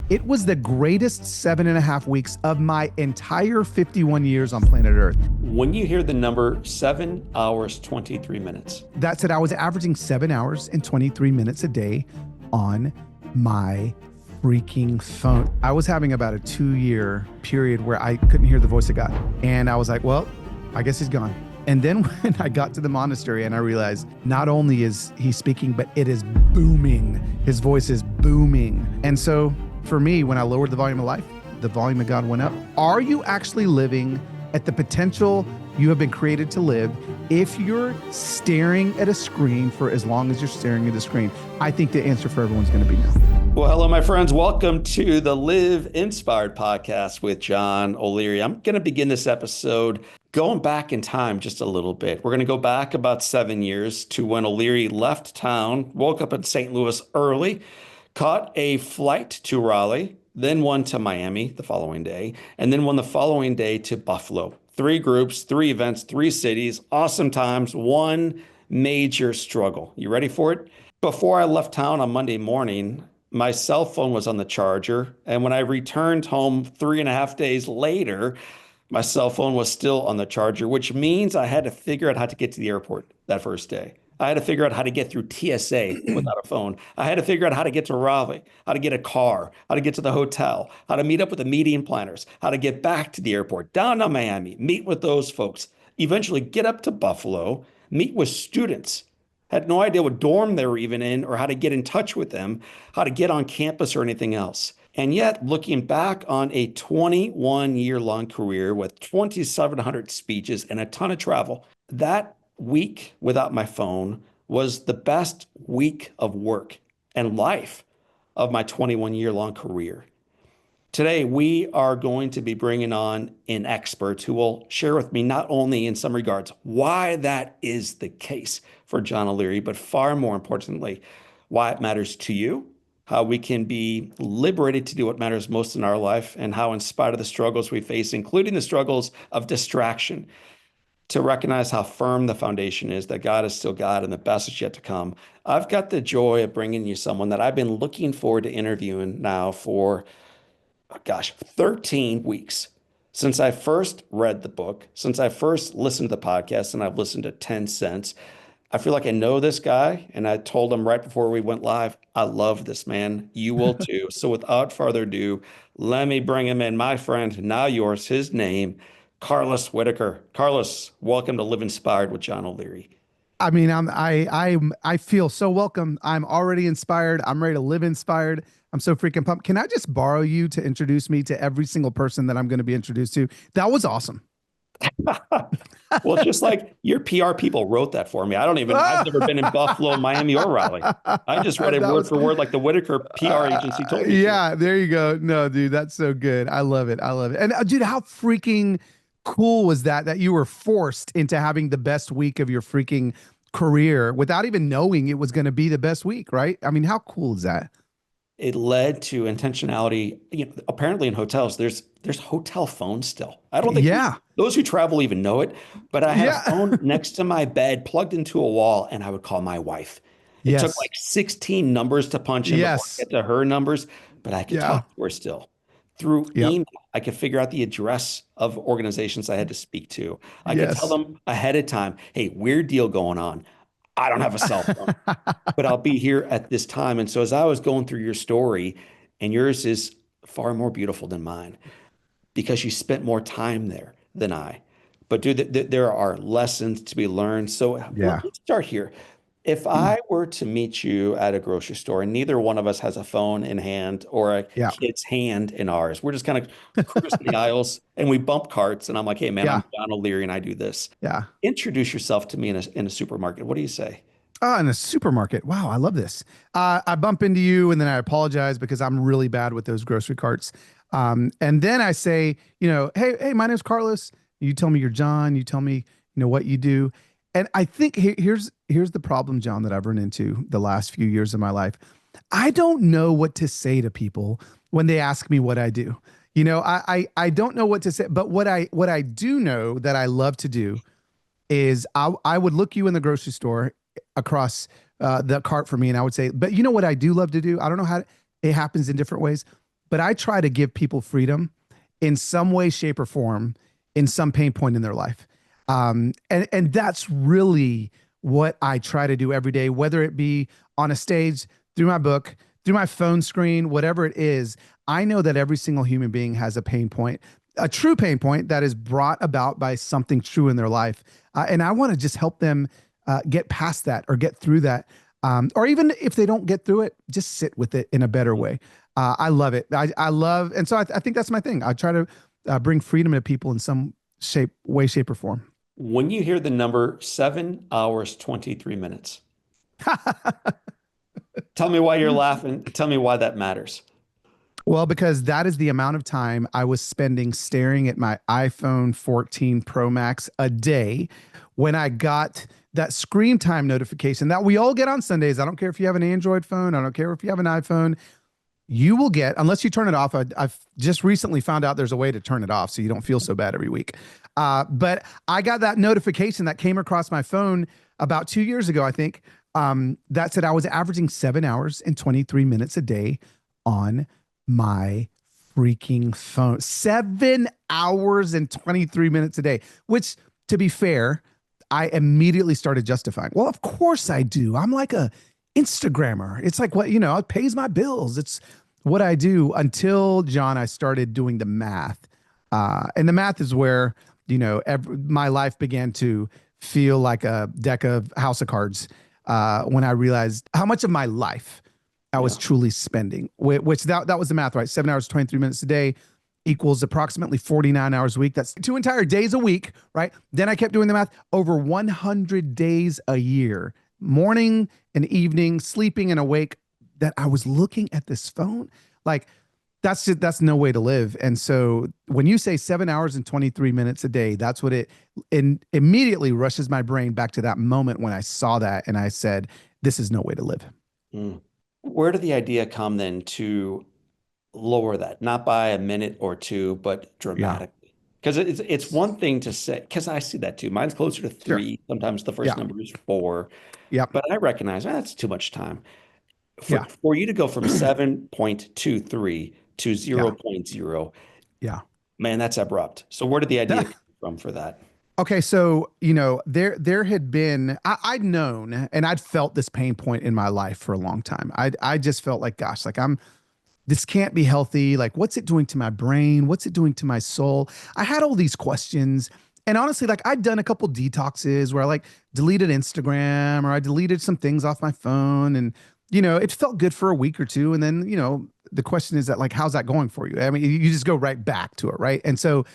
It was the greatest 7.5 weeks of my entire 51 years on planet Earth. When you hear the number 7 hours, 23 minutes. That said, I was averaging 7 hours and 23 minutes a day on my freaking phone. I was having about a 2-year period where I couldn't hear the voice of God. And I was like, well, I guess he's gone. And then when I got to the monastery and I realized not only is he speaking, but it is booming. His voice is booming. And so for me, when I lowered the volume of life, the volume of God went up. Are you actually living at the potential you have been created to live if you're staring at a screen for as long as you're staring at a screen? I think the answer for everyone's going to be no. Well, hello, my friends. Welcome to the Live Inspired podcast with John O'Leary. I'm going to begin this episode going back in time just a little bit. We're going to go back about 7 years to when O'Leary left town, woke up in St. Louis early, caught a flight to Raleigh, then one to Miami the following day, and then one the following day to Buffalo. 3 groups, 3 events, 3 cities, awesome times, one major struggle. You ready for it? Before I left town on Monday morning, my cell phone was on the charger. And when I returned home 3.5 days later, my cell phone was still on the charger, which means I had to figure out how to get to the airport that first day. I had to figure out how to get through TSA without a phone. I had to figure out how to get to Raleigh, how to get a car, how to get to the hotel, how to meet up with the meeting planners, how to get back to the airport, down to Miami, meet with those folks, eventually get up to Buffalo, meet with students. Had no idea what dorm they were even in or how to get in touch with them, how to get on campus or anything else. And yet, looking back on a 21-year-long career with 2,700 speeches and a ton of travel, that week without my phone was the best week of work and life of my 21-year-long career. Today, we are going to be bringing on an expert who will share with me not only in some regards why that is the case for John O'Leary, but far more importantly, why it matters to you, how we can be liberated to do what matters most in our life, and how in spite of the struggles we face, including the struggles of distraction, to recognize how firm the foundation is, that God is still God and the best is yet to come. I've got the joy of bringing you someone that I've been looking forward to interviewing now for 13 weeks since I first read the book, since I first listened to the podcast, and I've listened to 10 cents. I feel like I know this guy, and I told him right before we went live, I love this man. You will too. So without further ado, let me bring him in. My friend, now yours, his name, Carlos Whittaker. Carlos, welcome to Live Inspired with John O'Leary. I mean, I feel so welcome. I'm already inspired. I'm ready to live inspired. I'm so freaking pumped. Can I just borrow you to introduce me to every single person that I'm going to be introduced to? That was awesome. Well, just like your PR people wrote that for me. I've never been in Buffalo, Miami, or Raleigh. I just read it word for word like the Whittaker PR agency told me. Yeah, there you go. No, dude, that's so good. I love it. I love it. And dude, how freaking cool was that you were forced into having the best week of your freaking career without even knowing it was going to be the best week, right? I mean, how cool is that? It led to intentionality. Apparently in hotels, there's hotel phones still. I don't think those who travel even know it, but I had a phone next to my bed plugged into a wall, and I would call my wife. It took like 16 numbers to punch in before I get to her numbers, but I could talk to her still. Through email, I could figure out the address of organizations I had to speak to. I could tell them ahead of time, hey, weird deal going on. I don't have a cell phone, but I'll be here at this time. And so as I was going through your story, and yours is far more beautiful than mine because you spent more time there than I. But dude, there are lessons to be learned. So let's start here. If I were to meet you at a grocery store and neither one of us has a phone in hand or a kid's hand in ours, we're just kind of cruising the aisles and we bump carts and I'm like, hey man, I'm John O'Leary and I do this. Yeah. Introduce yourself to me in a supermarket. What do you say? In a supermarket. Wow. I love this. I bump into you and then I apologize because I'm really bad with those grocery carts. And then I say, hey, my name's Carlos. You tell me you're John. You tell me, what you do. And I think here's the problem, John, that I've run into the last few years of my life. I don't know what to say to people when they ask me what I do. I don't know what to say, but what I do know that I love to do is I would look you in the grocery store across the cart for me, and I would say, but you know what I do love to do? I don't know how it happens in different ways, but I try to give people freedom in some way, shape, or form in some pain point in their life. And that's really what I try to do every day, whether it be on a stage, through my book, through my phone screen, whatever it is. I know that every single human being has a pain point, a true pain point that is brought about by something true in their life. And I want to just help them get past that or get through that. Or even if they don't get through it, just sit with it in a better way. I love it. I love, and so I think that's my thing. I try to bring freedom to people in some way, shape, or form. When you hear the number 7 hours, 23 minutes, tell me why you're laughing. Tell me why that matters. Well, because that is the amount of time I was spending staring at my iPhone 14 Pro Max a day when I got that screen time notification that we all get on Sundays. I don't care if you have an Android phone. I don't care if you have an iPhone. You will get, unless you turn it off. I've just recently found out there's a way to turn it off so you don't feel so bad every week. But I got that notification that came across my phone about 2 years ago, I think, that said I was averaging 7 hours and 23 minutes a day on my freaking phone. 7 hours and 23 minutes a day, which, to be fair, I immediately started justifying. Well, of course I do. I'm like a Instagrammer. It's like what, it pays my bills. It's what I do until, John, I started doing the math. And the math is where, my life began to feel like a deck of house of cards when I realized how much of my life I was truly spending, which that was the math, right? 7 hours, 23 minutes a day equals approximately 49 hours a week. That's 2 entire days a week, right? Then I kept doing the math, over 100 days a year, morning and evening, sleeping and awake, that I was looking at this phone. Like, that's no way to live. And so when you say 7 hours and 23 minutes a day, that's what it immediately rushes my brain back to that moment when I saw that and I said, this is no way to live. Mm. Where did the idea come then to lower that, not by a minute or two, but dramatically? Because it's one thing to say, because I see that too. Mine's closer to 3. Sure. Sometimes the first Yeah. number is 4. Yep. But I recognize that's too much time. Yeah. For you to go from 7.23 to Yeah. 0.0, Yeah. man, that's abrupt. So where did the idea come from for that? Okay, so there had been I'd known and I'd felt this pain point in my life for a long time. I just felt like, gosh, like this can't be healthy. Like, what's it doing to my brain? What's it doing to my soul? I had all these questions. And honestly, like, I'd done a couple detoxes where I like deleted Instagram or I deleted some things off my phone, and it felt good for a week or two. And then, the question is that, like, how's that going for you? I mean, you just go right back to it, right? And so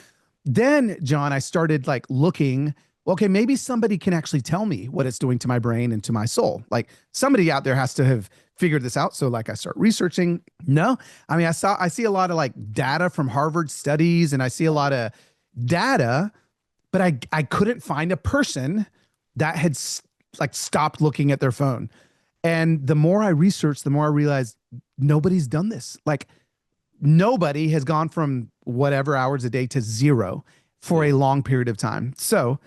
then, John, I started like looking, okay, maybe somebody can actually tell me what it's doing to my brain and to my soul. Like, somebody out there has to have figured this out. So like I start researching. No, I mean, I see a lot of like data from Harvard studies, and I see a lot of data, but I couldn't find a person that had like stopped looking at their phone. And the more I researched, the more I realized nobody's done this. Like, nobody has gone from whatever hours a day to 0 for a long period of time. So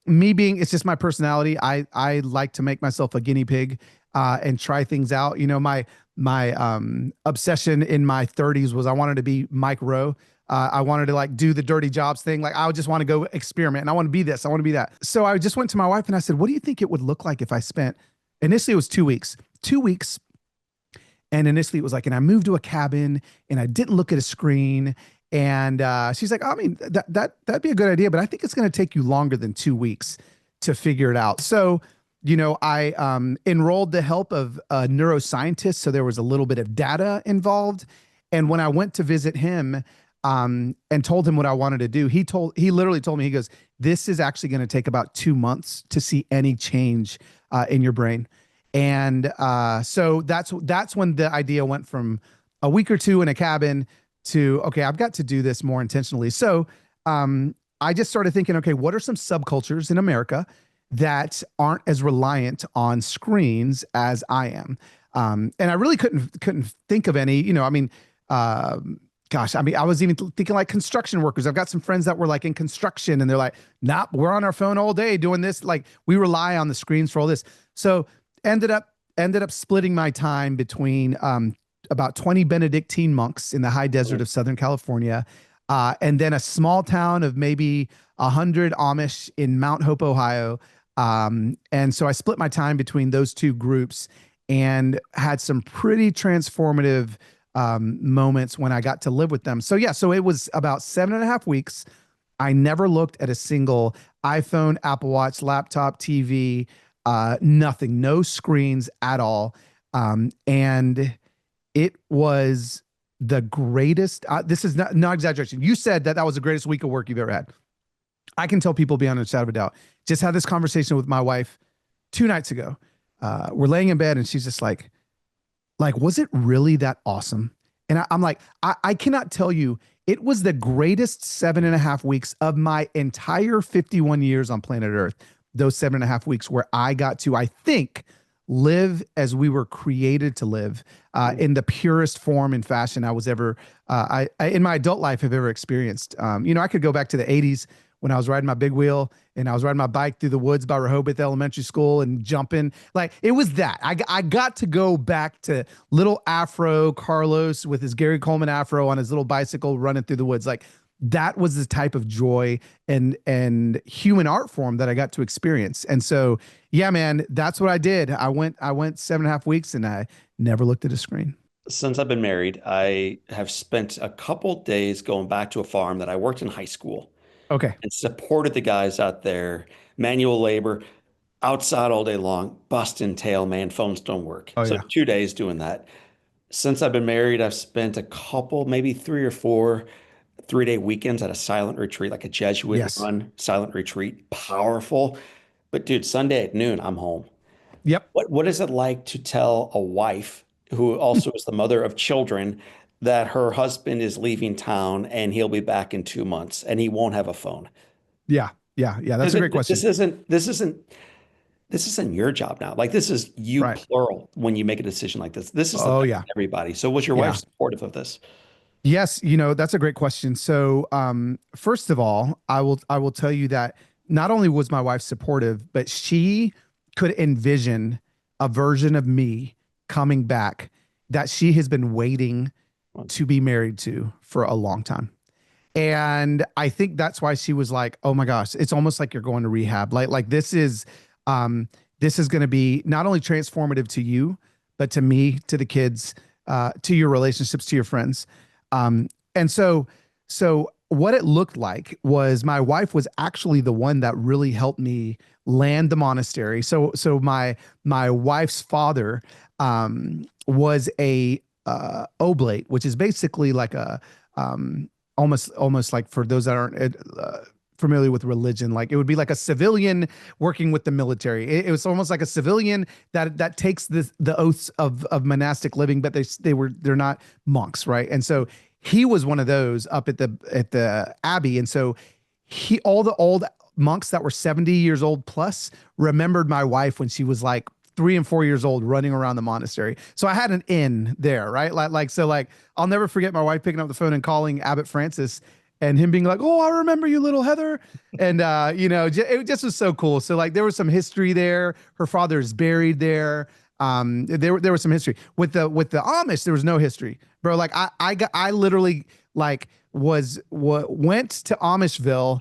it's just my personality. I like to make myself a guinea pig and try things out. My obsession in my 30s was I wanted to be Mike Rowe. I wanted to like do the dirty jobs thing. Like, I would just want to go experiment, and I want to be this, I want to be that. So I just went to my wife and I said, what do you think it would look like if I spent, initially it was 2 weeks, 2 weeks. And initially it was like, and I moved to a cabin and I didn't look at a screen. And she's like, I mean, that'd be a good idea, but I think it's going to take you longer than 2 weeks to figure it out. So, I enrolled the help of a neuroscientist. So there was a little bit of data involved. And when I went to visit him and told him what I wanted to do, he literally told me, he goes, this is actually going to take about 2 months to see any change in your brain. And so that's when the idea went from a week or two in a cabin to, okay, I've got to do this more intentionally. So I just started thinking, okay, what are some subcultures in America that aren't as reliant on screens as I am? And I really couldn't think of any, gosh, I mean, I was even thinking like construction workers. I've got some friends that were like in construction, and they're like, nah, we're on our phone all day doing this. Like, we rely on the screens for all this. So ended up splitting my time between about 20 Benedictine monks in the high desert of Southern California, and then a small town of maybe 100 Amish in Mount Hope, Ohio. And so I split my time between those two groups and had some pretty transformative moments when I got to live with them. So yeah, so it was about 7.5 weeks. I never looked at a single iPhone, Apple Watch, laptop, TV, nothing, no screens at all. And it was the greatest. This is not, no exaggeration. You said that that was the greatest week of work you've ever had. I can tell people beyond a shadow of a doubt. Just had this conversation with my wife 2 nights ago. We're laying in bed and she's just like, was it really that awesome? And I'm like, I cannot tell you, it was the greatest 7.5 weeks of my entire 51 years on planet Earth. Those 7.5 weeks where I got to, I think, live as we were created to live, in the purest form and fashion I was ever, I in my adult life have ever experienced. I could go back to the 80s when I was riding my big wheel and I was riding my bike through the woods by Rehoboth Elementary School and jumping. Like it was that. I got to go back to little Afro Carlos with his Gary Coleman Afro on his little bicycle running through the woods. Like that was the type of joy and human art form that I got to experience. And so, yeah, man, that's what I did. I went 7.5 weeks and I never looked at a screen. Since I've been married, I have spent a couple days going back to a farm that I worked in high school Okay. and supported the guys out there, manual labor, outside all day long, busting tail, man, phones don't work. Oh So yeah. 2 days doing that. Since I've been married, I've spent a couple, maybe 3 or 4 3-day weekends at a silent retreat, like a Jesuit Yes. run silent retreat. Powerful. But dude, Sunday at noon, I'm home. Yep. What is it like to tell a wife who also is the mother of children that her husband is leaving town and he'll be back in 2 months and he won't have a phone? Yeah. Yeah. Yeah. That's Because a great question. this isn't your job now. Like this is you Right. plural when you make a decision like this. This is Oh affecting yeah. everybody. So was your wife Yeah. supportive of this? Yes, that's a great question. So, first of all, I will tell you that not only was my wife supportive, but she could envision a version of me coming back that she has been waiting to be married to for a long time. And I think that's why she was like, "Oh my gosh, it's almost like you're going to rehab. Like this is going to be not only transformative to you, but to me, to the kids, to your relationships, to your friends." And so what it looked like was my wife was actually the one that really helped me land the monastery. So my wife's father was a oblate, which is basically like a almost like, for those that aren't familiar with religion, like it would be like a civilian working with the military. It was almost like a civilian that takes the oaths of monastic living, but they're not monks, right? And so he was one of those up at the abbey, and so all the old monks that were 70 years old plus remembered my wife when she was like 3 and 4 years old running around the monastery. So I had an in there, right? Like I'll never forget my wife picking up the phone and calling Abbot Francis and him being like, "Oh, I remember you, little Heather." And, it just was so cool. So like there was some history there. Her father is buried there. There was some history with the Amish. There was no history, bro. Like I literally like went to Amishville,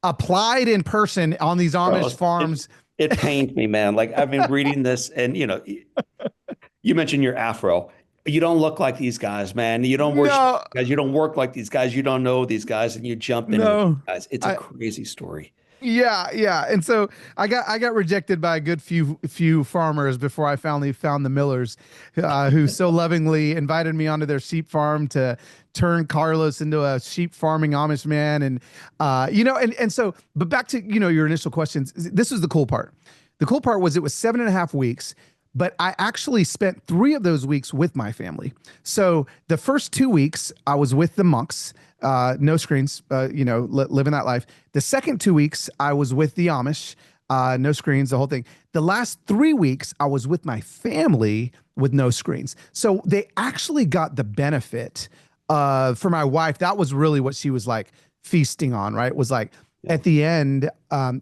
applied in person on these Amish Bro, farms. it pains me, man. Like I've been reading this and you mentioned your afro. You don't look like these guys, man. You don't worship No, these guys. You don't work like these guys. You don't know these guys and you jump in with these no. guys. It's a I crazy story. Yeah, yeah. And so I got rejected by a good few farmers before I finally found the Millers, who so lovingly invited me onto their sheep farm to turn Carlos into a sheep farming Amish man. And and so, but back to your initial questions. This was the cool part. The cool part was it was 7.5 weeks, but I actually spent 3 of those weeks with my family. So the first 2 weeks I was with the monks, no screens, living that life. The second 2 weeks I was with the Amish, no screens, the whole thing. The last 3 weeks I was with my family with no screens. So they actually got the benefit for my wife. That was really what she was like feasting on, right? Was like Yeah. at the end,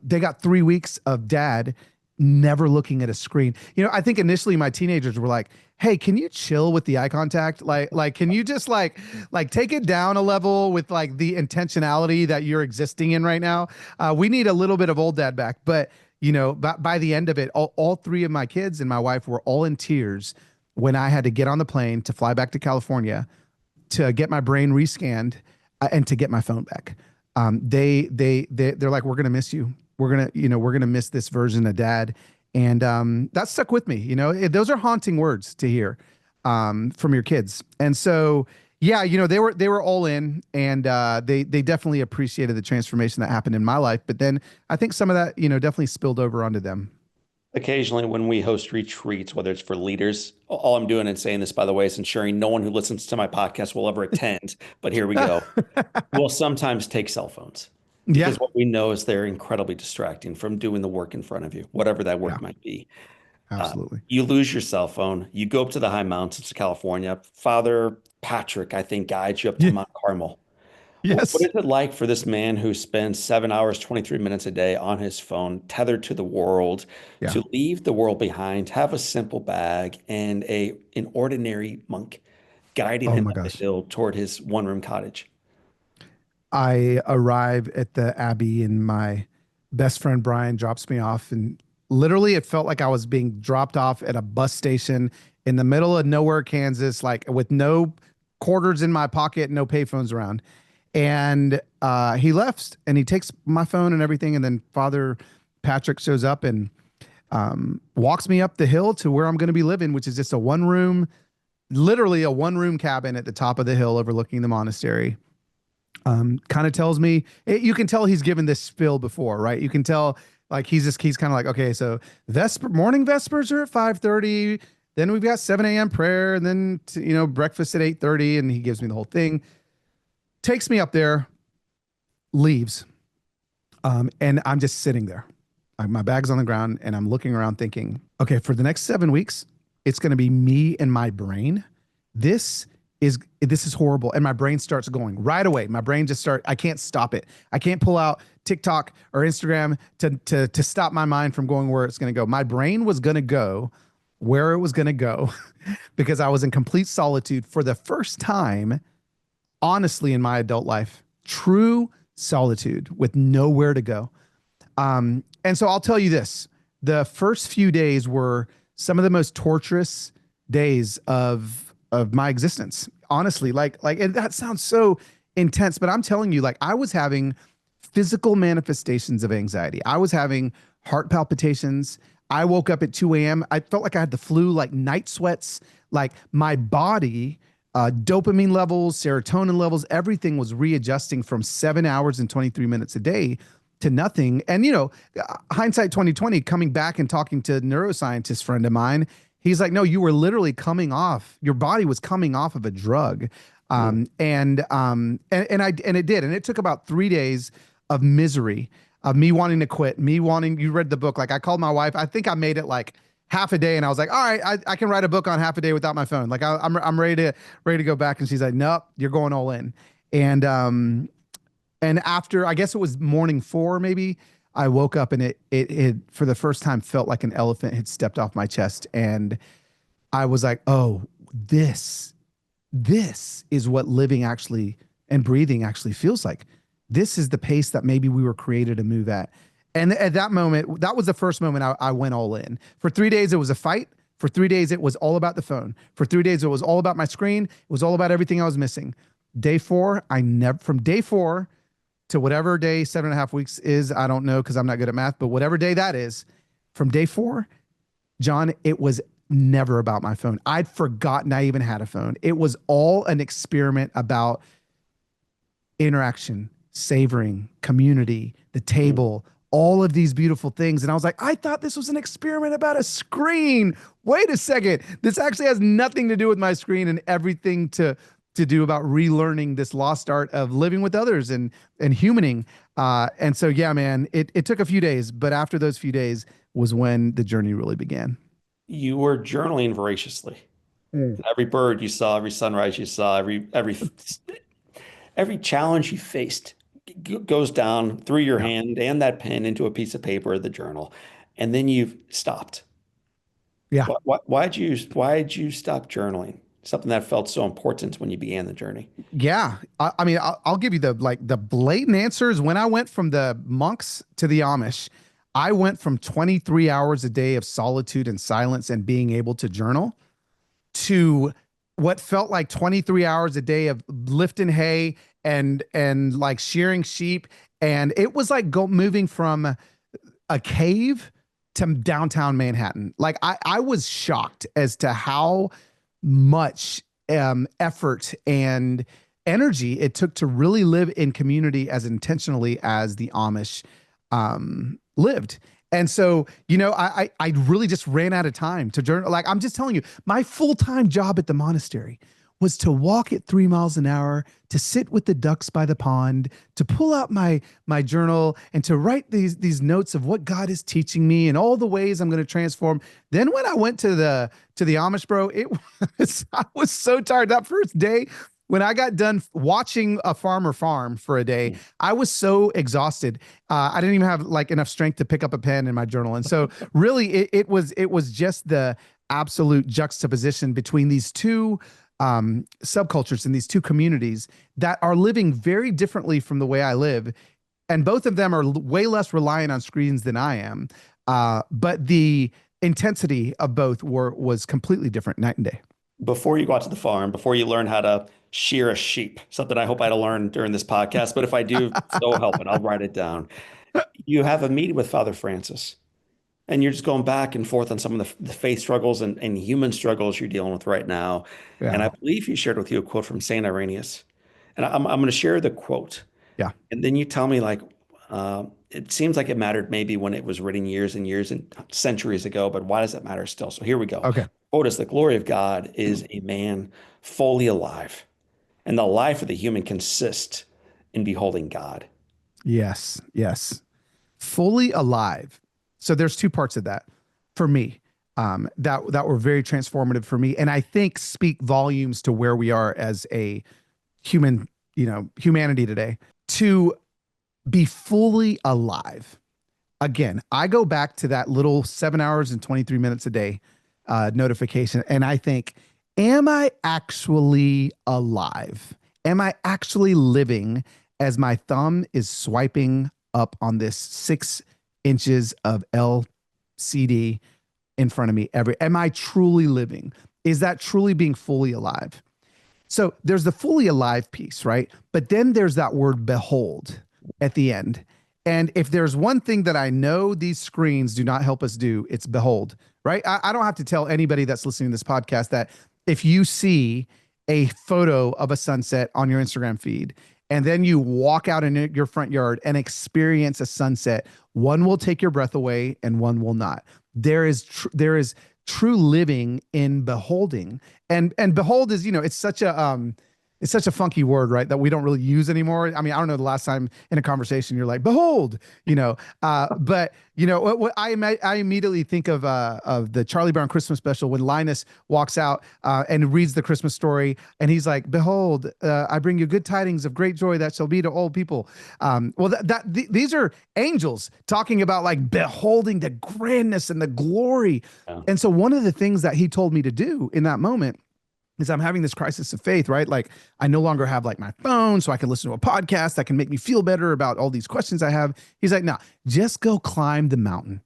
they got 3 weeks of dad never looking at a screen. I think initially my teenagers were like, "Hey, can you chill with the eye contact? Like can you just like take it down a level with like the intentionality that you're existing in right now? We need a little bit of old dad back." But by the end of it, all three of my kids and my wife were all in tears when I had to get on the plane to fly back to California to get my brain rescanned and to get my phone back. They're like, "We're gonna miss you. We're gonna miss this version of dad." And that stuck with me. Those are haunting words to hear from your kids. And so, yeah, they were all in, and they definitely appreciated the transformation that happened in my life. But then I think some of that, definitely spilled over onto them. Occasionally, when we host retreats, whether it's for leaders, all I'm doing and saying this, by the way, is ensuring no one who listens to my podcast will ever attend. But here we go. We'll sometimes take cell phones because Yeah, what we know is they're incredibly distracting from doing the work in front of you, whatever that yeah, work might be. absolutely. You lose your cell phone. You go up to the high mountains of California. Father Patrick, I think, guides you up to Yeah, Mount Carmel. What yes, is it like for this man who spends 7 hours, 23 minutes a day on his phone, tethered to the world, yeah. to leave the world behind, have a simple bag, and an ordinary monk guiding Oh him my up the gosh. hill toward his one-room cottage? I arrive at the Abbey and my best friend Brian drops me off, and literally it felt like I was being dropped off at a bus station in the middle of nowhere, Kansas, like with no quarters in my pocket, no payphones around. And he left and he takes my phone and everything. And then Father Patrick shows up and walks me up the hill to where I'm going to be living, which is just a one room, literally a one room cabin at the top of the hill overlooking the monastery. Kind of tells me you can tell he's given this spiel before, right? You can tell like he's kind of like, okay, so morning vespers are at 5:30. Then we've got 7 a.m. prayer, and then breakfast at 8:30, and he gives me the whole thing. Takes me up there, leaves, and I'm just sitting there. My bag's on the ground, and I'm looking around, thinking, okay, for the next 7 weeks, it's going to be me and my brain. This is horrible, and my brain starts going right away. My brain just start. I can't stop it. I can't pull out TikTok or Instagram to stop my mind from going where it's going to go. My brain was going to go where it was going to go because I was in complete solitude for the first time, honestly, in my adult life. True solitude with nowhere to go. And so I'll tell you this: the first few days were some of the most torturous days of my existence. Honestly, and that sounds so intense, but I'm telling you, like I was having physical manifestations of anxiety. I was having heart palpitations. I woke up at 2 a.m. I felt like I had the flu, like night sweats, like my body, dopamine levels, serotonin levels, everything was readjusting from 7 hours and 23 minutes a day to nothing. And, hindsight 2020, coming back and talking to a neuroscientist friend of mine, he's like, no, you were literally your body was coming off of a drug. And it did. And it took about 3 days of misery, of me wanting to quit, you read the book. Like I called my wife. I think I made it like half a day and I was like, all right, I can write a book on half a day without my phone. Like I'm ready to go back. And she's like, nope, you're going all in. And after, I guess it was morning 4, maybe, I woke up and it for the first time felt like an elephant had stepped off my chest. And I was like, oh, this is what living actually and breathing actually feels like. This is the pace that maybe we were created to move at. And at that moment, that was the first moment I went all in. For 3 days, it was a fight. For 3 days, it was all about the phone. For 3 days, it was all about my screen. It was all about everything I was missing. Day 4, from day 4 to whatever day 7.5 weeks is, I don't know because I'm not good at math, but whatever day that is, from day 4, John, it was never about my phone. I'd forgotten I even had a phone. It was all an experiment about interaction, savoring, community, the table, all of these beautiful things. And I was like, I thought this was an experiment about a screen. Wait a second. This actually has nothing to do with my screen and everything to do about relearning this lost art of living with others and humaning. And so, yeah, man, it took a few days, but after those few days was when the journey really began. You were journaling voraciously. Mm. Every bird you saw, every sunrise you saw, every challenge you faced goes down through your Yeah. hand and that pen into a piece of paper, the journal. and then you've stopped. Yeah. Why'd you stop journaling? Something that felt so important when you began the journey. Yeah. I mean, I'll give you the blatant answers. When I went from the monks to the Amish, I went from 23 hours a day of solitude and silence and being able to journal to what felt like 23 hours a day of lifting hay and like shearing sheep. And it was like moving from a cave to downtown Manhattan. Like I was shocked as to how much effort and energy it took to really live in community as intentionally as the Amish lived. And so, I really just ran out of time to journal. Like I'm just telling you, my full-time job at the monastery was to walk at 3 miles an hour, to sit with the ducks by the pond, to pull out my journal and to write these notes of what God is teaching me and all the ways I'm going to transform. Then when I went to the Amish, bro, I was so tired that first day. When I got done watching a farmer farm for a day, I was so exhausted. I didn't even have like enough strength to pick up a pen in my journal. And so really it was just the absolute juxtaposition between these two subcultures and these two communities that are living very differently from the way I live. And both of them are way less reliant on screens than I am. But the intensity of both was completely different, night and day. Before you go out to the farm, before you learn how to shear a sheep, something I hope I don't learn during this podcast, but if I do, so help it, I'll write it down. You have a meeting with Father Francis, and you're just going back and forth on some of the faith struggles and human struggles you're dealing with right now. And Yeah. I believe he shared with you a quote from Saint Irenaeus. And I'm going to share the quote. Yeah. And then you tell me, like, it seems like it mattered maybe when it was written years and years and centuries ago, but why does it matter still? So here we go. Okay. Quote is, the glory of God is a man fully alive, and the life of the human consists in beholding God. Yes. Yes. Fully alive. So there's two parts of that for me, that were very transformative for me, and I think speak volumes to where we are as a humanity today. To be fully alive. Again, I go back to that little 7 hours and 23 minutes a day notification, and I think, am I actually alive? Am I actually living as my thumb is swiping up on this 6 inches of LCD in front of me am I truly living? Is that truly being fully alive? So there's the fully alive piece, right? But then there's that word behold at the end. And if there's one thing that I know these screens do not help us do, it's behold, right? I don't have to tell anybody that's listening to this podcast that if you see a photo of a sunset on your Instagram feed, and then you walk out in your front yard and experience a sunset, one will take your breath away and one will not. There is true living in beholding, and behold is, it's such a funky word, right? That we don't really use anymore. I mean, I don't know the last time in a conversation you're like, behold, but what I immediately think of the Charlie Brown Christmas special when Linus walks out and reads the Christmas story, and he's like, behold, I bring you good tidings of great joy that shall be to all people. These are angels talking about like beholding the grandness and the glory. Yeah. And so one of the things that he told me to do in that moment is I'm having this crisis of faith, right? Like I no longer have like my phone, so I can listen to a podcast that can make me feel better about all these questions I have. He's like, no, just go climb the mountain.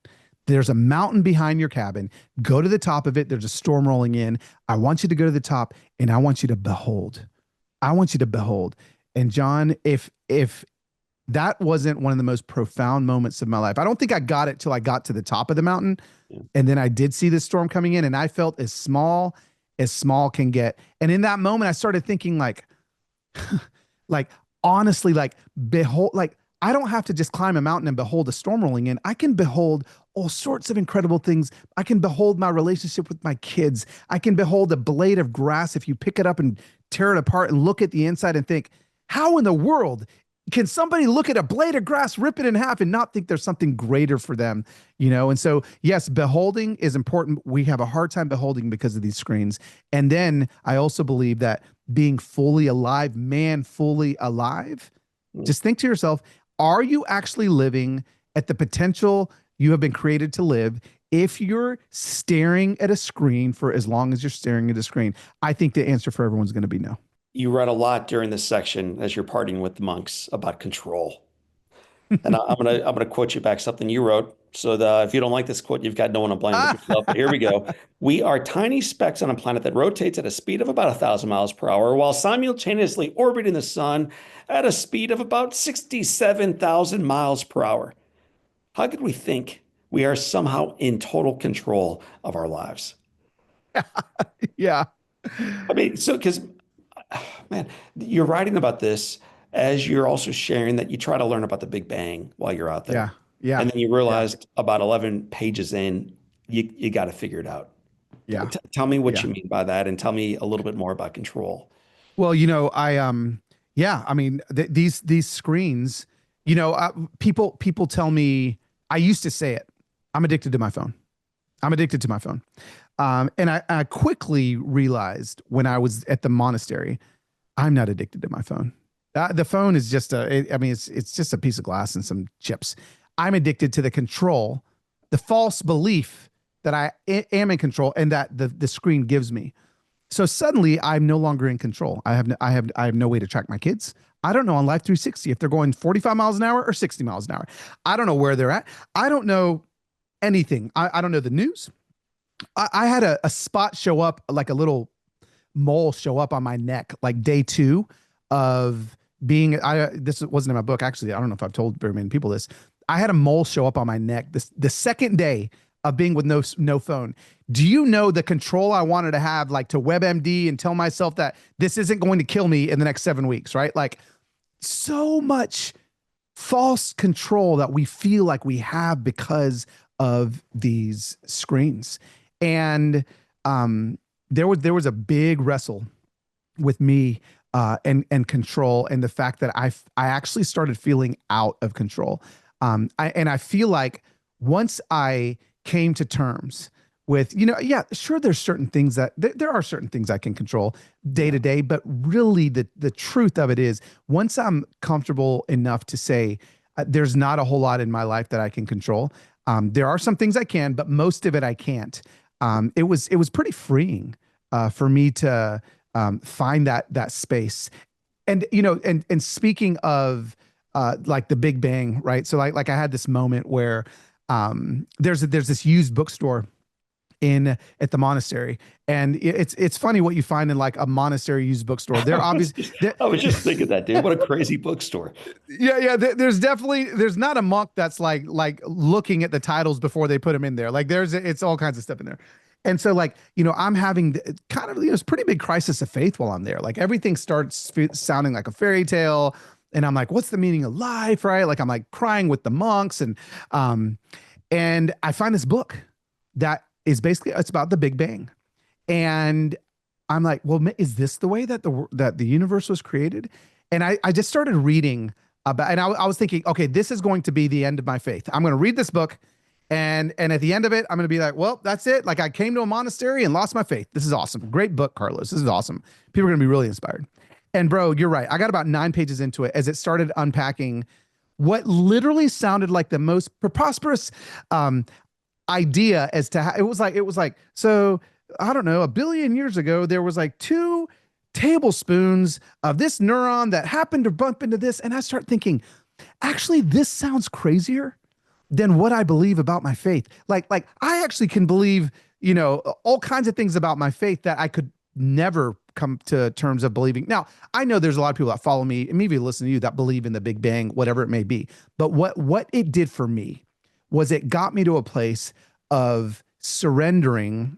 There's a mountain behind your cabin. Go to the top of it. There's a storm rolling in. I want you to go to the top and I want you to behold. I want you to behold. And John, if that wasn't one of the most profound moments of my life, I don't think I got it till I got to the top of the mountain. Yeah. And then I did see this storm coming in and I felt as small can get. And in that moment, I started thinking like honestly, like behold, like I don't have to just climb a mountain and behold a storm rolling in. I can behold all sorts of incredible things. I can behold my relationship with my kids. I can behold a blade of grass. If you pick it up and tear it apart and look at the inside and think, how in the world can somebody look at a blade of grass, rip it in half, and not think there's something greater for them? And so, yes, beholding is important. We have a hard time beholding because of these screens. And then I also believe that being fully alive, fully alive, just think to yourself, are you actually living at the potential you have been created to live. If you're staring at a screen for as long as you're staring at a screen, I think the answer for everyone's going to be no. You read a lot during this section as you're partying with the monks about control. And I'm gonna quote you back something you wrote. So if you don't like this quote, you've got no one to blame but yourself. But here we go. We are tiny specks on a planet that rotates at a speed of about 1,000 miles per hour, while simultaneously orbiting the sun at a speed of about 67,000 miles per hour. How could we think we are somehow in total control of our lives? Yeah. I mean, so because man, you're writing about this as you're also sharing that you try to learn about the Big Bang while you're out Yeah. there. Yeah. And then you Yeah. realized about 11 pages in, you got to figure it out. Yeah. Tell me what Yeah. you mean by that and tell me a little bit more about control. Well, yeah, I mean, these screens, people tell me, I used to say it, I'm addicted to my phone. I'm addicted to my phone. And I quickly realized when I was at the monastery, I'm not addicted to my phone. The phone is just it's just a piece of glass and some chips. I'm addicted to the control, the false belief that am in control and that the screen gives me. So suddenly I'm no longer in control. I have no way to track my kids. I don't know on Life 360 if they're going 45 miles an hour or 60 miles an hour. I don't know where they're at. I don't know anything. I don't know the news. I had a spot show up, like a little mole show up on my neck, like day 2 of being. This wasn't in my book, actually. I don't know if I've told very many people this. I had a mole show up on my neck the second day of being with no phone. Do you know the control I wanted to have, like to WebMD and tell myself that this isn't going to kill me in the next 7 weeks, right? Like so much false control that we feel like we have because of these screens. And there was a big wrestle with me and control, and the fact that I actually started feeling out of control. I feel like once I came to terms with, yeah, sure, there's certain things that there are certain things I can control day to day, but really the truth of it is, once I'm comfortable enough to say there's not a whole lot in my life that I can control. There are some things I can, but most of it I can't. It was pretty freeing for me to find that space. And and speaking of like the Big Bang, right? So like I had this moment where there's this used bookstore at the monastery, and it's funny what you find in like a monastery used bookstore. They're obvious. I was just thinking that, dude. What a crazy bookstore. Yeah. There's not a monk that's like looking at the titles before they put them in there. Like it's all kinds of stuff in there. And so like, I'm having kind of, it's pretty big crisis of faith while I'm there. Like everything starts sounding like a fairy tale. And I'm like, what's the meaning of life? Right. Like I'm like crying with the monks. And I find this book that is basically, it's about the Big Bang. And I'm like, well, is this the way that the universe was created? And I just started reading about, and I was thinking, okay, this is going to be the end of my faith. I'm going to read this book. And at the end of it, I'm going to be like, well, that's it. Like I came to a monastery and lost my faith. This is awesome. Great book, Carlos. This is awesome. People are going to be really inspired. And bro, you're right. I got about 9 pages into it as it started unpacking what literally sounded like the most preposterous idea as to how it was like, so I don't know, 1 billion years ago, there was like 2 tablespoons of this neuron that happened to bump into this. And I start thinking, actually, this sounds crazier than what I believe about my faith. Like I actually can believe, all kinds of things about my faith that I could never come to terms of believing. Now, I know there's a lot of people that follow me and maybe listen to you that believe in the Big Bang, whatever it may be. But what it did for me was it got me to a place of surrendering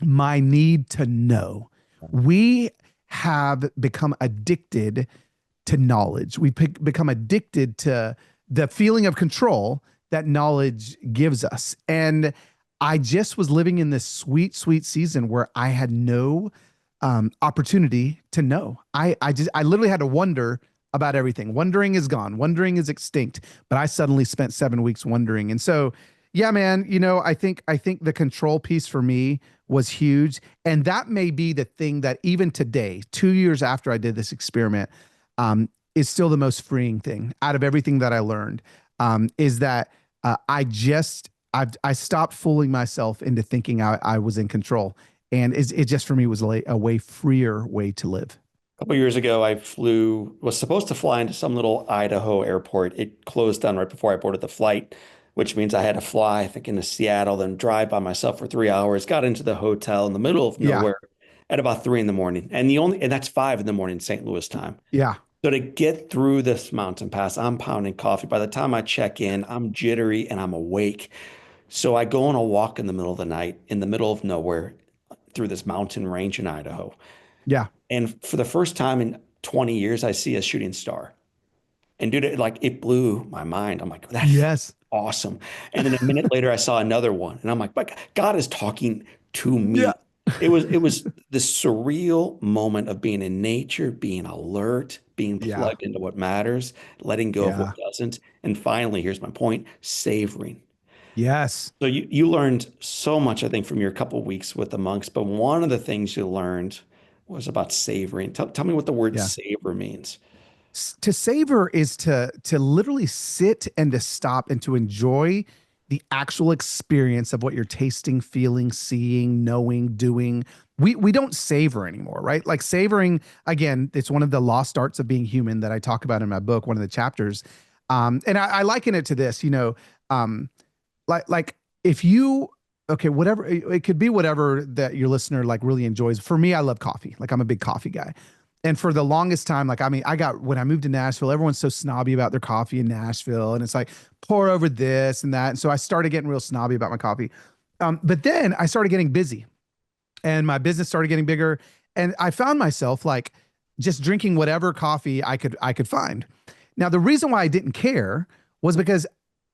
my need to know. We have become addicted to knowledge. We become addicted to the feeling of control that knowledge gives us. And I just was living in this sweet, sweet season where I had no opportunity to know. I literally had to wonder about everything. Wondering is gone. Wondering is extinct. But I suddenly spent 7 weeks wondering. And so, yeah, man, I think the control piece for me was huge. And that may be the thing that even today, 2 years after I did this experiment, is still the most freeing thing out of everything that I learned, is that I stopped fooling myself into thinking I was in control. And it just for me was a way freer way to live. A couple years ago, was supposed to fly into some little Idaho airport. It closed down right before I boarded the flight, which means I had to fly, I think, into Seattle, then drive by myself for 3 hours, got into the hotel in the middle of Yeah. nowhere at about 3 in the morning. And that's 5 in the morning St. Louis time. Yeah. So to get through this mountain pass, I'm pounding coffee. By the time I check in, I'm jittery and I'm awake. So I go on a walk in the middle of the night, in the middle of nowhere, through this mountain range in Idaho. Yeah. And for the first time in 20 years, I see a shooting star. And dude, it blew my mind. I'm like, that's Yes. awesome. And then a minute later, I saw another one, and I'm like, God is talking to Yeah. me. It was this surreal moment of being in nature, being alert, being Yeah. plugged into what matters, letting go of what Yeah. doesn't, and finally, here's my point, savoring. Yes. So you learned so much, I think, from your couple of weeks with the monks, but one of the things you learned was about savoring. Tell me what the word Yeah. savor means. To savor is to literally sit and to stop and to enjoy the actual experience of what you're tasting, feeling, seeing, knowing, doing. We don't savor anymore, right? Like savoring, again, it's one of the lost arts of being human that I talk about in my book, one of the chapters. And I liken it to this, um, like if you okay, whatever it could be, whatever that your listener like really enjoys. For me, I love coffee. Like I'm a big coffee guy. And for the longest time, like, I mean, I got, when I moved to Nashville, everyone's so snobby about their coffee in Nashville. And it's like, pour over this and that. And so I started getting real snobby about my coffee. But then I started getting busy and my business started getting bigger. And I found myself like just drinking whatever coffee I could find. Now, the reason why I didn't care was because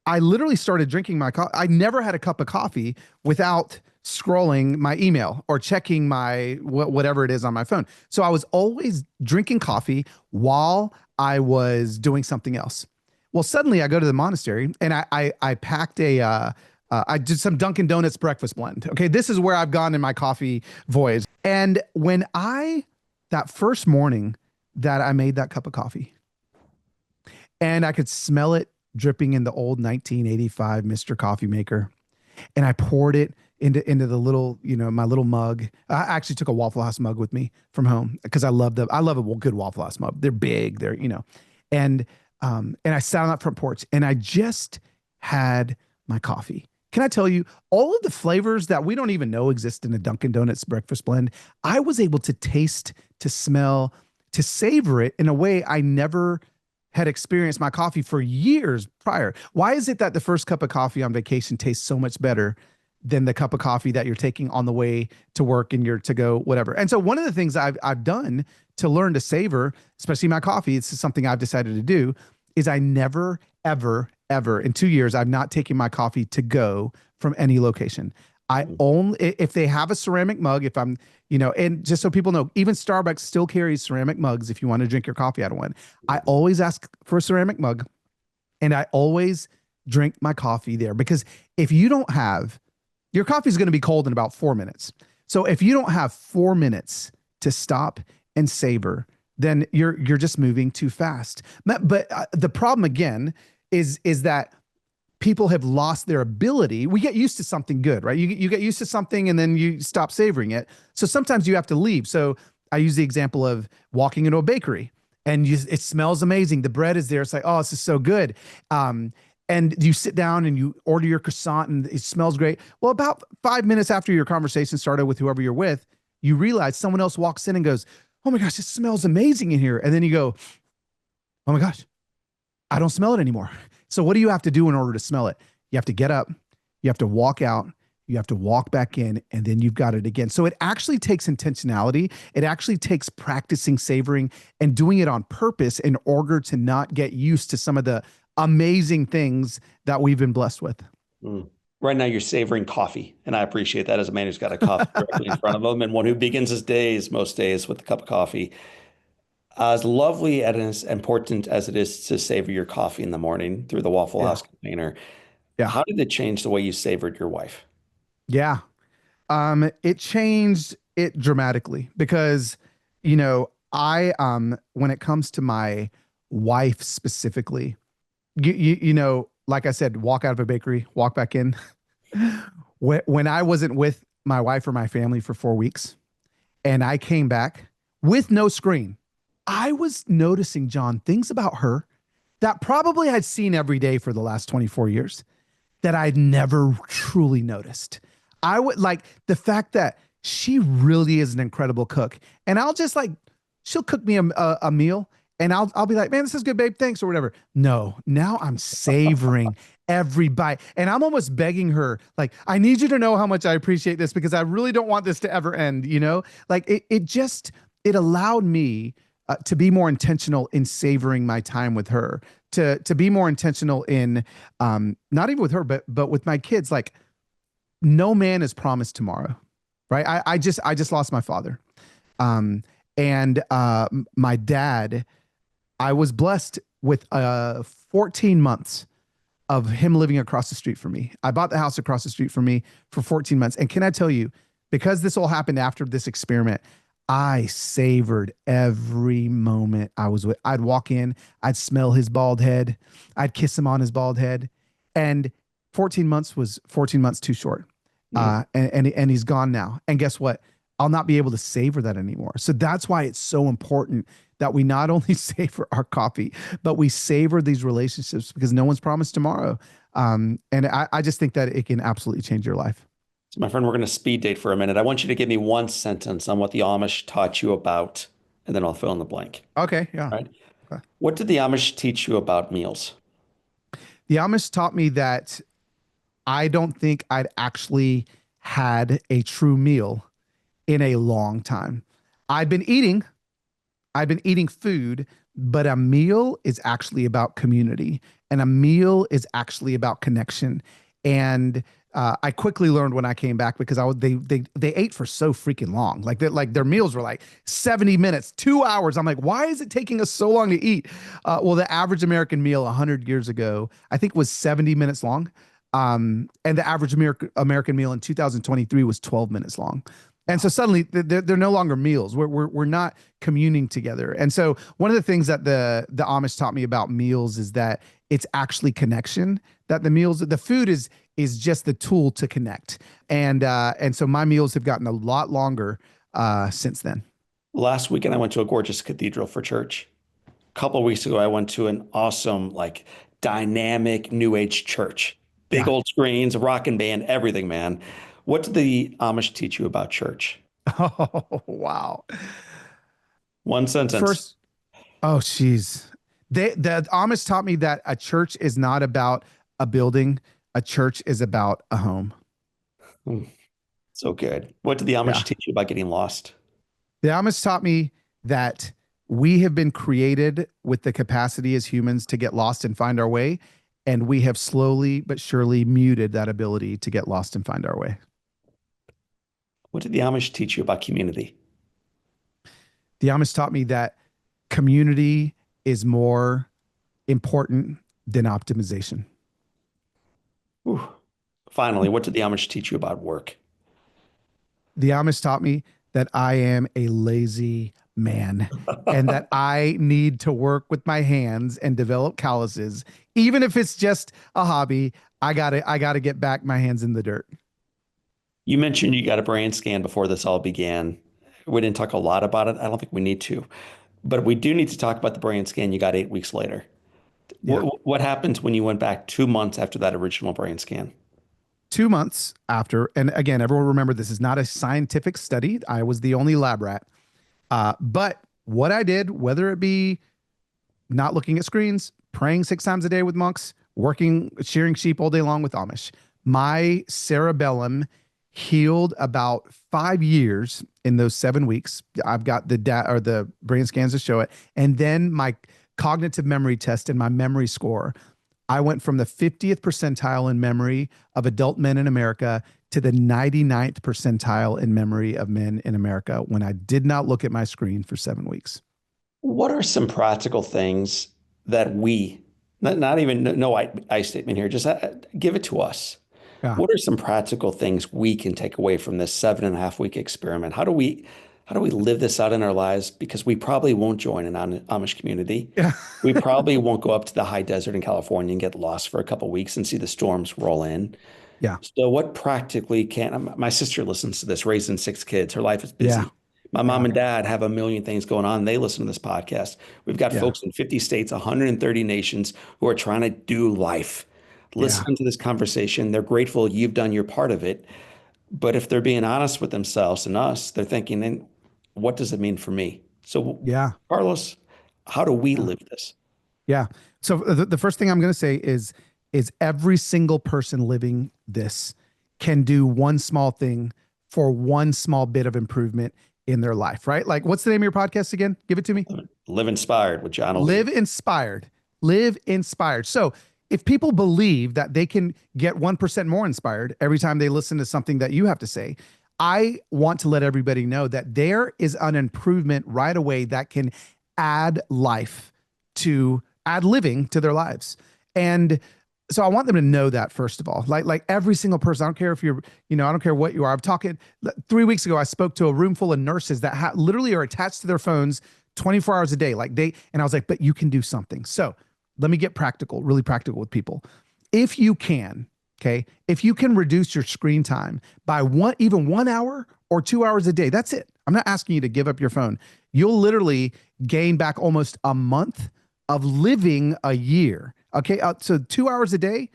I literally started drinking my coffee. I never had a cup of coffee without scrolling my email or checking my whatever it is on my phone. So I was always drinking coffee while I was doing something else. Well, suddenly I go to the monastery and I packed I did some Dunkin' Donuts breakfast blend. Okay, this is where I've gone in my coffee voyage. And when that first morning that I made that cup of coffee, and I could smell it dripping in the old 1985 Mr. Coffee Maker. And I poured it into the little, my little mug. I actually took a Waffle House mug with me from home because I love a good Waffle House mug. They're big, and and I sat on that front porch and I just had my coffee. Can I tell you, all of the flavors that we don't even know exist in a Dunkin' Donuts breakfast blend, I was able to taste, to smell, to savor it in a way I never had experienced my coffee for years prior. Why is it that the first cup of coffee on vacation tastes so much better than the cup of coffee that you're taking on the way to work and your to go, whatever? And so one of the things I've done to learn to savor, especially my coffee, it's something I've decided to do, is I never, ever, ever in 2 years, I've not taken my coffee to go from any location. I only, if they have a ceramic mug, if I'm, and just so people know, even Starbucks still carries ceramic mugs if you want to drink your coffee out of one. I always ask for a ceramic mug and I always drink my coffee there because if you don't have, your coffee is going to be cold in about 4 minutes. So if you don't have 4 minutes to stop and savor, then you're just moving too fast. But the problem again is that people have lost their ability. We get used to something good, right? You get used to something and then you stop savoring it. So sometimes you have to leave. So I use the example of walking into a bakery and it smells amazing. The bread is there. It's like, oh, this is so good. And you sit down and you order your croissant and it smells great. Well, about 5 minutes after your conversation started with whoever you're with, you realize someone else walks in and goes, oh my gosh, it smells amazing in here. And then you go, oh my gosh, I don't smell it anymore. So what do you have to do in order to smell it? You have to get up, you have to walk out, you have to walk back in, and then you've got it again. So it actually takes intentionality. It actually takes practicing savoring and doing it on purpose in order to not get used to some of the amazing things that we've been blessed with. Mm. Right now, you're savoring coffee, and I appreciate that as a man who's got a cup directly in front of him and one who begins his days, most days, with a cup of coffee. As lovely and as important as it is to savor your coffee in the morning through the Waffle Yeah. House container, Yeah. how did it change the way you savored your wife? Yeah. It changed it dramatically because, when it comes to my wife specifically, like I said, walk out of a bakery, walk back in. When I wasn't with my wife or my family for 4 weeks and I came back with no screen, I was noticing, John, things about her that probably I'd seen every day for the last 24 years that I'd never truly noticed. I would like the fact that she really is an incredible cook. And I'll just like, she'll cook me a meal and I'll be like, man, this is good, babe. Thanks or whatever. No, now I'm savoring every bite. And I'm almost begging her, like, I need you to know how much I appreciate this because I really don't want this to ever end, you know? Like it allowed me to be more intentional in savoring my time with her, to be more intentional in not even with her, but with my kids. Like no man is promised tomorrow, right? I just lost my father, um, and my dad. I was blessed with 14 months of him living across the street from me. I bought the house across the street from me for 14 months. And can I tell you, because this all happened after this experiment, I savored every moment I was with. I'd walk in, I'd smell his bald head, I'd kiss him on his bald head. And 14 months was 14 months too short. Mm. And he's gone now. And guess what? I'll not be able to savor that anymore. So that's why it's so important that we not only savor our coffee, but we savor these relationships because no one's promised tomorrow. And I just think that it can absolutely change your life. So, my friend, we're going to speed date for a minute. I want you to give me one sentence on what the Amish taught you about, and then I'll fill in the blank. Okay, yeah. Right? What did the Amish teach you about meals? The Amish taught me that I don't think I'd actually had a true meal in a long time. I've been eating, I've been eating food, but a meal is actually about community and a meal is actually about connection. And I quickly learned when I came back because they ate for so freaking long. Like their meals were like 70 minutes, 2 hours. I'm like, why is it taking us so long to eat? Well, the average American meal 100 years ago, I think was 70 minutes long. And the average American meal in 2023 was 12 minutes long. And so suddenly they're no longer meals. We're not communing together. And so one of the things that the Amish taught me about meals is that it's actually connection. That the food is just the tool to connect. And so my meals have gotten a lot longer since then. Last weekend, I went to a gorgeous cathedral for church. A couple of weeks ago, I went to an awesome, like, dynamic New Age church. Big Yeah. old screens, a rocking band, everything, man. What did the Amish teach you about church? Oh, wow. One sentence. First, oh, geez. The Amish taught me that a church is not about a building. A church is about a home. Hmm, so good. What did the Yeah. Amish teach you about getting lost? The Amish taught me that we have been created with the capacity as humans to get lost and find our way. And we have slowly but surely muted that ability to get lost and find our way. What did the Amish teach you about community? The Amish taught me that community is more important than optimization. Whew. Finally, what did the Amish teach you about work? The Amish taught me that I am a lazy man and that I need to work with my hands and develop calluses. Even if it's just a hobby, I gotta get back my hands in the dirt. You mentioned you got a brain scan before this all began. We didn't talk a lot about it. I don't think we need to, but we do need to talk about the brain scan you got 8 weeks later. Yeah. What happens when you went back 2 months after that original brain scan? 2 months after, and again, everyone remember this is not a scientific study. I was the only lab rat. But what I did, whether it be not looking at screens, praying 6 times a day with monks, working, shearing sheep all day long with Amish, my cerebellum healed about 5 years in those 7 weeks. I've got the brain scans to show it. And then my cognitive memory test and my memory score, I went from the 50th percentile in memory of adult men in America to the 99th percentile in memory of men in America when I did not look at my screen for 7 weeks. What are some practical things that not even no I statement here, just give it to us. Yeah. What are some practical things we can take away from this 7.5 week experiment? How do we live this out in our lives? Because we probably won't join an Amish community. Yeah. We probably won't go up to the high desert in California and get lost for a couple of weeks and see the storms roll in. Yeah. So what practically can, my sister listens to this, raising six kids. Her life is Yeah. busy. My mom Yeah. and dad have a million things going on. They listen to this podcast. We've got Yeah. folks in 50 states, 130 nations who are trying to do life. Yeah. Listening to this conversation, they're grateful you've done your part of it. But if they're being honest with themselves and us, they're thinking, then what does it mean for me? So, Yeah. Carlos, how do we Yeah. live this? Yeah. So the first thing I'm going to say is every single person living this can do one small thing for one small bit of improvement in their life, right? Like, what's the name of your podcast again? Give it to me. Live inspired with John Live O'Leary. inspired. Live inspired. So if people believe that they can get 1% more inspired every time they listen to something that you have to say, I want to let everybody know that there is an improvement right away that can add life to add living to their lives. And so I want them to know that first of all, like every single person, I don't care if you're, I don't care what you are. I'm talking 3 weeks ago, I spoke to a room full of nurses that literally are attached to their phones 24 hours a day. And I was like, but you can do something. So let me get practical, really practical with people. If you can, okay, if you can reduce your screen time by even 1 hour or 2 hours a day, that's it. I'm not asking you to give up your phone. You'll literally gain back almost a month of living a year. Okay. So 2 hours a day,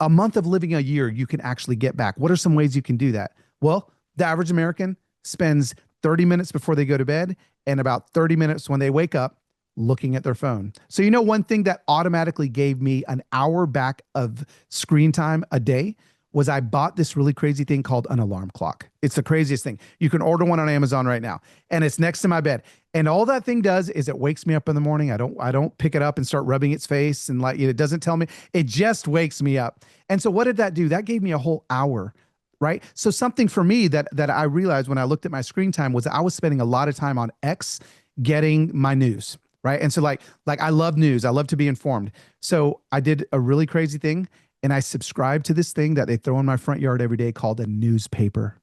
a month of living a year, you can actually get back. What are some ways you can do that? Well, the average American spends 30 minutes before they go to bed and about 30 minutes when they wake up looking at their phone. So, one thing that automatically gave me an hour back of screen time a day was I bought this really crazy thing called an alarm clock. It's the craziest thing. You can order one on Amazon right now, and it's next to my bed. And all that thing does is it wakes me up in the morning. I don't pick it up and start rubbing its face and it doesn't tell me. It just wakes me up. And so what did that do? That gave me a whole hour, right? So something for me that I realized when I looked at my screen time was I was spending a lot of time on X getting my news, right? And so like I love news. I love to be informed. So I did a really crazy thing and I subscribed to this thing that they throw in my front yard every day called a newspaper.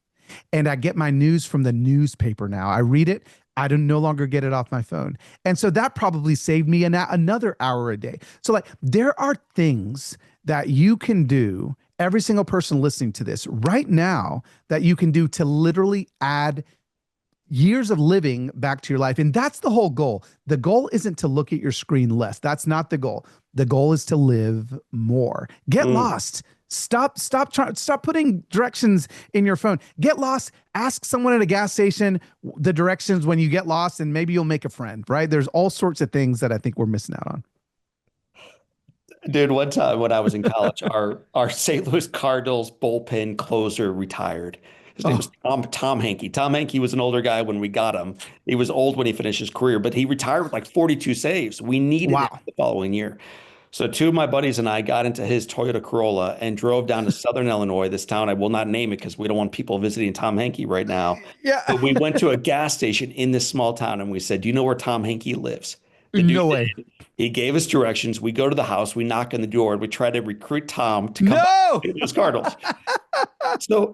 And I get my news from the newspaper now. I read it. I don't no longer get it off my phone. And so that probably saved me another hour a day. So like there are things that you can do, every single person listening to this right now, that you can do to literally add years of living back to your life. And that's the whole goal. The goal isn't to look at your screen less. That's not the goal. The goal is to live more. Get lost. Stop putting directions in your phone. Get lost. Ask someone at a gas station the directions when you get lost, and maybe you'll make a friend, right? There's all sorts of things that I think we're missing out on. Dude, one time when I was in college, our St. Louis Cardinals bullpen closer retired. His name was Oh, Tom Hankey. Tom Hankey was an older guy when we got him. He was old when he finished his career, but he retired with like 42 saves. We needed him wow. the following year. So two of my buddies and I got into his Toyota Corolla and drove down to Southern Illinois, this town I will not name it because we don't want people visiting Tom Hankey right now. Yeah. But we went to a gas station in this small town and we said, "Do you know where Tom Hankey lives?" The dude No way. did. He gave us directions. We go to the house, we knock on the door, and we try to recruit Tom to come back No. to his Cardinals. So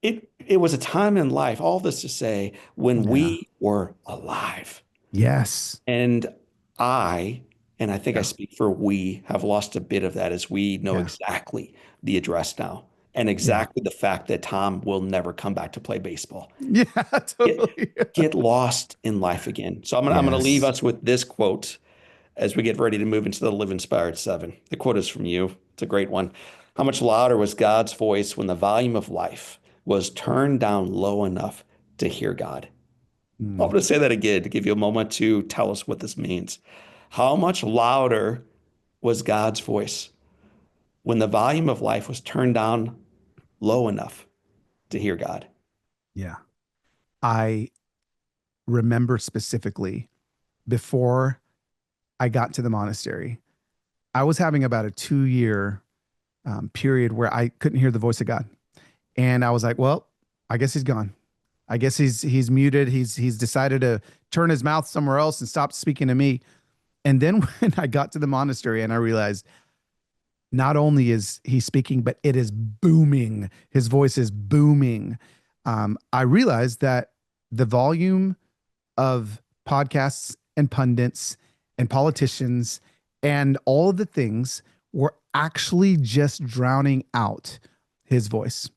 it was a time in life, all this to say, when Yeah. we were alive. Yes. And I, and I think I Yeah. speak for we, have lost a bit of that as we know Yeah. exactly the address now and Yeah. exactly the fact that Tom will never come back to play baseball. Yeah. Get, Totally. get lost in life again. So I'm gonna leave Yes. us with this quote as we get ready to move into the Live Inspired 7. The quote is from you. It's a great one. How much louder was God's voice when the volume of life was turned down low enough to hear God? I'm Mm, going to say that again to give you a moment to tell us what this means. How much louder was God's voice when the volume of life was turned down low enough to hear God? yeah. I remember specifically before I got to the monastery, I was having about a 2 year period where I couldn't hear the voice of God. And I was like, well, I guess he's gone. I guess he's muted. He's decided to turn his mouth somewhere else and stop speaking to me. And then when I got to the monastery and I realized not only is he speaking, but it is booming. His voice is booming. I realized that the volume of podcasts and pundits and politicians and all of the things were actually just drowning out his voice.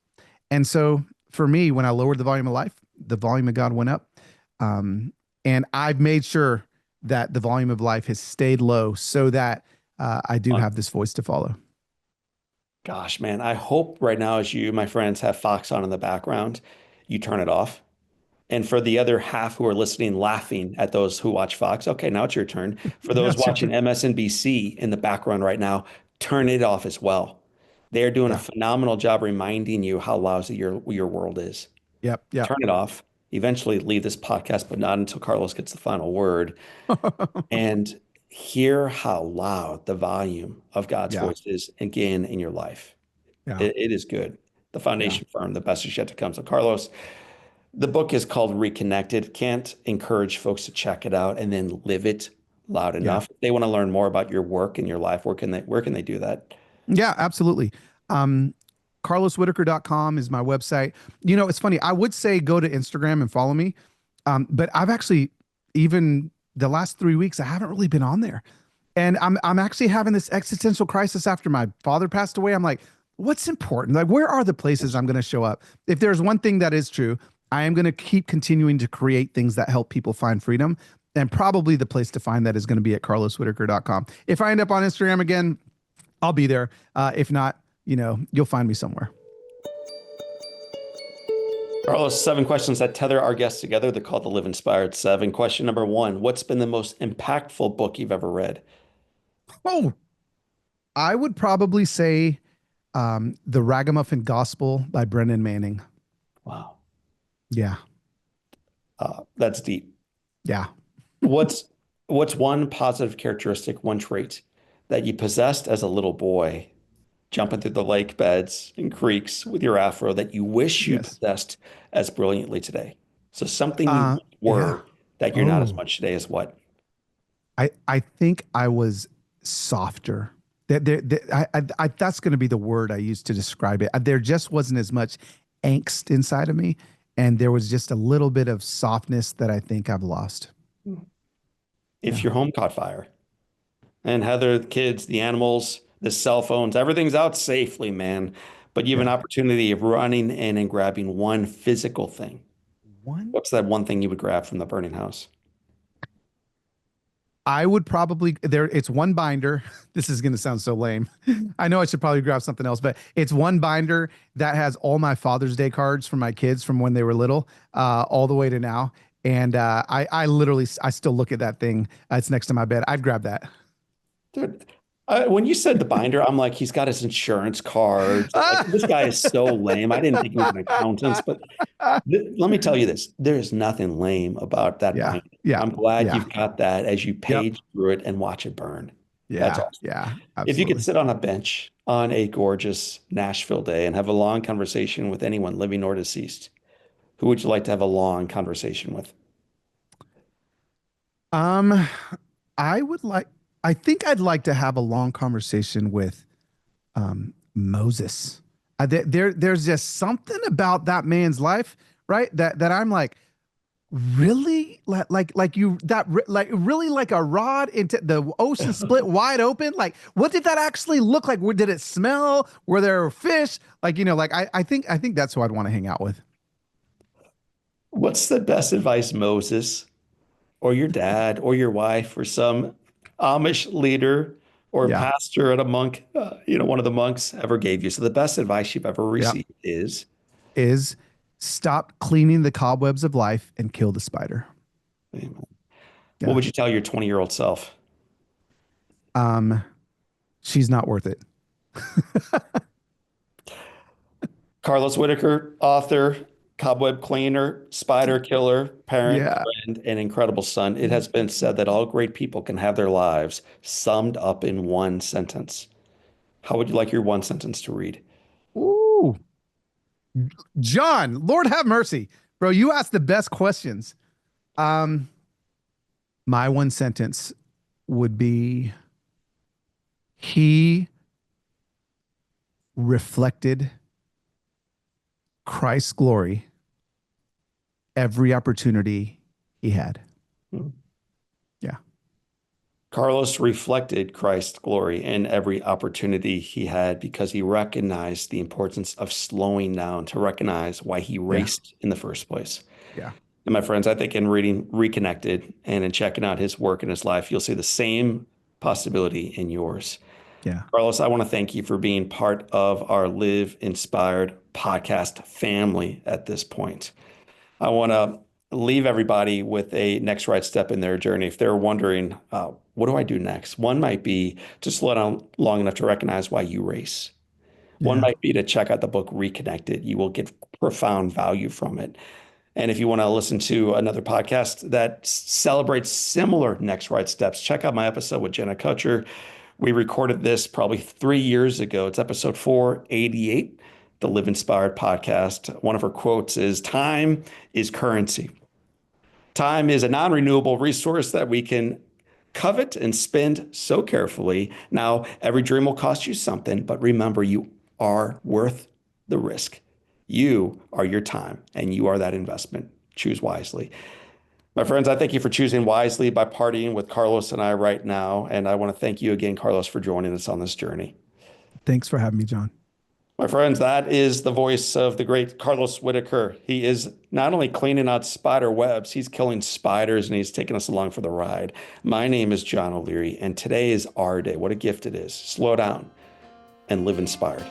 And so for me, when I lowered the volume of life, the volume of God went up. Um, and I've made sure that the volume of life has stayed low so that I do have this voice to follow. Gosh, man, I hope right now, as you, my friends, have Fox on in the background, you turn it off. And for the other half who are listening, laughing at those who watch Fox, okay, now it's your turn. For those That's your watching turn. MSNBC in the background right now, turn it off as well. They're doing a Yeah. phenomenal job reminding you how lousy your world is. Yep. Yep. Turn it off. Eventually leave this podcast, but not until Carlos gets the final word. And hear how loud the volume of God's Yeah. voice is again in your life. Yeah. It is good. The Yeah. foundation firm, the best is yet to come. So, Carlos, the book is called Reconnected. Can't encourage folks to check it out and then live it loud Yeah. enough. If they want to learn more about your work and your life, where can they do that? Yeah, absolutely. Um, carloswhitaker.com is my website. You know, it's funny. I would say go to Instagram and follow me. But I've actually, even the last 3 weeks, I haven't really been on there. And I'm actually having this existential crisis after my father passed away. I'm like, what's important? Like, where are the places I'm going to show up? If there's one thing that is true, I am going to keep continuing to create things that help people find freedom. And probably the place to find that is going to be at carloswhitaker.com. If I end up on Instagram again, I'll be there. If not, you'll find me somewhere. Carlos, 7 questions that tether our guests together. They're called the Live Inspired Seven. Question number one: what's been the most impactful book you've ever read? Oh, I would probably say The Ragamuffin Gospel by Brennan Manning. Wow, Yeah. that's deep. Yeah. What's what's one positive characteristic, one trait that you possessed as a little boy, jumping through the lake beds and creeks with your afro that you wish you Yes. possessed as brilliantly today? So something you Yeah. were that you're not as Oh, much today as what? I think I was softer. That's going to be the word I use to describe it. There just wasn't as much angst inside of me, and there was just a little bit of softness that I think I've lost. If Yeah. your home caught fire and Heather, the kids, the animals, the cell phones, everything's out safely, man. But you have an Yeah. opportunity of running in and grabbing one physical thing. One, What's that one thing you would grab from the burning house? I would probably it's one binder. This is going to sound so lame. I know I should probably grab something else, but it's one binder that has all my Father's Day cards from my kids from when they were little, all the way to now. And I literally, I still look at that thing. It's next to my bed. I'd grab that. Dude, when you said the binder, I'm like, he's got his insurance cards. Like, this guy is so lame. I didn't think he was an accountant, but let me tell you this. There's nothing lame about that Yeah. binder. Yeah. I'm glad Yeah. you've got that as you Yep. page through it and watch it burn. That's Yeah. awesome. Yeah. If you could Absolutely. sit on a bench on a gorgeous Nashville day and have a long conversation with anyone living or deceased, who would you like to have a long conversation with? Um, I would like, I think I'd like to have a long conversation with Moses. There's just something about that man's life, right? That I'm like, really, like you that like really like a rod into the ocean split wide open. Like, what did that actually look like? Did it smell? Were there fish? Like, like I think that's who I'd want to hang out with. What's the best advice Moses or your dad or your wife or some Amish leader or Yeah, pastor at a monk, one of the monks ever gave you? So the best advice you've ever yeah. received is, Is stop cleaning the cobwebs of life and kill the spider. what Yeah. would you tell your 20-year-old self? Um, she's not worth it. Carlos Whittaker, author, cobweb cleaner, spider killer, parent, Yeah. friend, and incredible son. It has been said that all great people can have their lives summed up in one sentence. How would you like your one sentence to read? Ooh, John, Lord have mercy, bro. You asked the best questions. Um, my one sentence would be he reflected Christ's glory every opportunity he had. Hmm. Yeah. Carlos reflected Christ's glory in every opportunity he had because he recognized the importance of slowing down to recognize why he Yeah. raced in the first place. Yeah. And my friends, I think in reading Reconnected and in checking out his work and his life, you'll see the same possibility in yours. Yeah. Carlos, I want to thank you for being part of our Live Inspired podcast family at this point. I want to leave everybody with a next right step in their journey. If they're wondering, what do I do next? One might be to slow down long enough to recognize why you race. One Yeah. might be to check out the book Reconnected. You will get profound value from it. And if you want to listen to another podcast that celebrates similar next right steps, check out my episode with Jenna Kutcher. We recorded this probably 3 years ago. It's episode 488, the Live Inspired podcast. One of her quotes is, "Time is currency. Time is a non-renewable resource that we can covet and spend so carefully. Now, every dream will cost you something, but remember, you are worth the risk. You are your time, and you are that investment. Choose wisely." My friends, I thank you for choosing wisely by partying with Carlos and I right now. And I want to thank you again, Carlos, for joining us on this journey. Thanks for having me, John. My friends, that is the voice of the great Carlos Whittaker. He is not only cleaning out spider webs, he's killing spiders and he's taking us along for the ride. My name is John O'Leary, and today is our day. What a gift it is. Slow down and live inspired.